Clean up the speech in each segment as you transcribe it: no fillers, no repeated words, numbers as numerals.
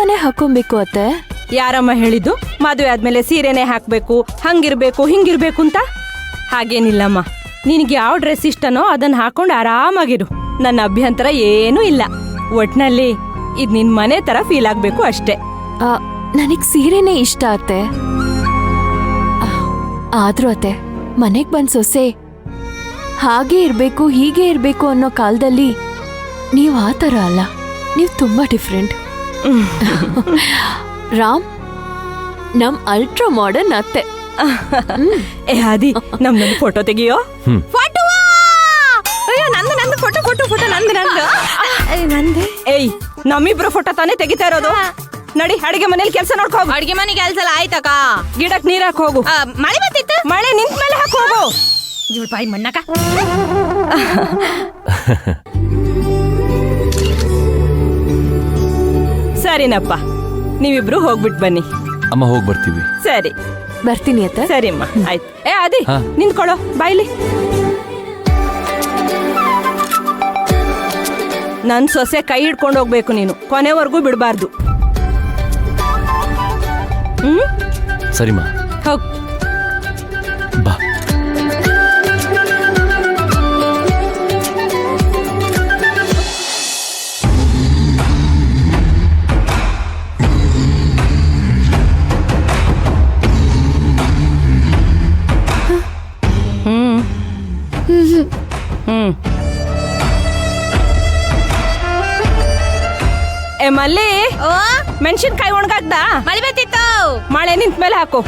ಸೀರೆನೇ ಹಾಕೊಬೇಕು ಅತ್ತೆ. ಯಾರಮ್ಮ ಹೇಳಿದ್ದು ಮದುವೆ ಆದ್ಮೇಲೆ ಸೀರೆನೇ ಹಾಕ್ಬೇಕು, ಹಂಗಿರ್ಬೇಕು ಹಿಂಗಿರ್ಬೇಕು ಅಂತ? ಹಾಗೇನಿಲ್ಲಮ್ಮ, ನಿನಗೆ ಯಾವ ಡ್ರೆಸ್ ಇಷ್ಟನೋ ಅದನ್ನ ಹಾಕೊಂಡು ಆರಾಮಾಗಿರು. ನನ್ನ ಅಭ್ಯಂತರ ಏನೂ ಇಲ್ಲ. ಒಟ್ನಲ್ಲಿ ಇದ್ ನಿನ್ ಮನೆ ತರ ಫೀಲ್ ಆಗ್ಬೇಕು ಅಷ್ಟೇ. ನನಗ್ ಸೀರೆನೇ ಇಷ್ಟ ಅತ್ತೆ. ಆದ್ರೂ ಅತ್ತೆ, ಮನೆಗ್ ಬಂದ್ ಸೊಸೆ ಹಾಗೆ ಇರ್ಬೇಕು ಹೀಗೆ ಇರ್ಬೇಕು ಅನ್ನೋ ಕಾಲದಲ್ಲಿ ನೀವ್ ಆ ತರ ಅಲ್ಲ. ನೀವ್ ತುಂಬಾ ಡಿಫ್ರೆಂಟ್. ರಾಮ್ ನಮ್ ಅಲ್ಟ್ರಾ ಮಾಡರ್ನ್ ಅತ್ತೆ. ಏ ಆದಿ, ನಮ್ದೊಂದು ಫೋಟೋ ತೆಗಿಯೋ. ಫೋಟೋ ನಂದು ಫೋಟೋ ಫೋಟೋ ಫೋಟೋ ನಂದು ನಂದು. ಏಯ್, ನಮ್ಮಿಬ್ರು ಫೋಟೋ ತಾನೇ ತೆಗಿತಾ ಇರೋದು. ನಡಿ, ಅಡಿಗೆ ಮನೇಲಿ ಕೆಲಸ ನೋಡ್ಕೋ. ಅಡ್ಗೆ ಮನೆ ಕೆಲ್ಸ ಎಲ್ಲ ಆಯ್ತಕ್ಕ. ಗಿಡಕ್ ನೀರ್ ಹಾಕ್ ಹೋಗು. ಮಳೆ ಬರ್ತಿತ್ತು. ಮಳೆ ನಿಂತ ಮೇಲೆ ಹಾಕ್ ಹೋಗು. ಇವಳು ಬಾಯಿ ಮಣ್ಣಕ್ಕ. ಸರಿನಪ್ಪ, ನೀವಿಬ್ರು ಹೋಗ್ಬಿಟ್ ಬನ್ನಿ. ಅಮ್ಮ ಹೋಗಿ ಬರ್ತೀವಿ. ಸರಿ, ಬರ್ತೀನಿ ಅತ್ತೆ. ಸರಿಮ್ಮ, ಆಯ್ತು. ಏ ಆದಿ, ನಿಂತ್ಕೊಳ್ಳೋ ಬಾಯ್ಲಿ. ನನ್ ಸೊಸೆ ಕೈ ಹಿಡ್ಕೊಂಡು ಹೋಗ್ಬೇಕು ನೀನು, ಕೊನೆವರೆಗೂ ಬಿಡಬಾರ್ದು. ಸರಿಮಾ, ಹೋಗ್. ಬಾ. ಏ ಮಲ್ಲಿ, ಓ ಮೆಣಸಿನ್ಕಾಯಿ ಒಣಗಾಕ್ದ? ಮಳೆ ಬರ್ತಿತ್ತು. ಮಳೆ ನಿಂತ ಮೇಲೆ ಹಾಕು.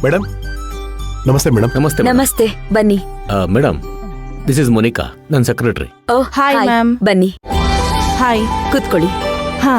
ಮೇಡಮ್ ನಮಸ್ತೆ. ಮೇಡಮ್ ನಮಸ್ತೆ. ನಮಸ್ತೆ, ಬನ್ನಿ. ಮೇಡಮ್, ದಿಸ್ ಇಸ್ ಮೊನಿಕಾ, ನನ್ನ ಸೆಕ್ರೆಟರಿ. ಓ ಹಾಯ್ ಮ್ಯಾಮ್. ಬನ್ನಿ, ಹಾಯ್. ಕೂತ್ಕೊಳ್ಳಿ. ಹಾ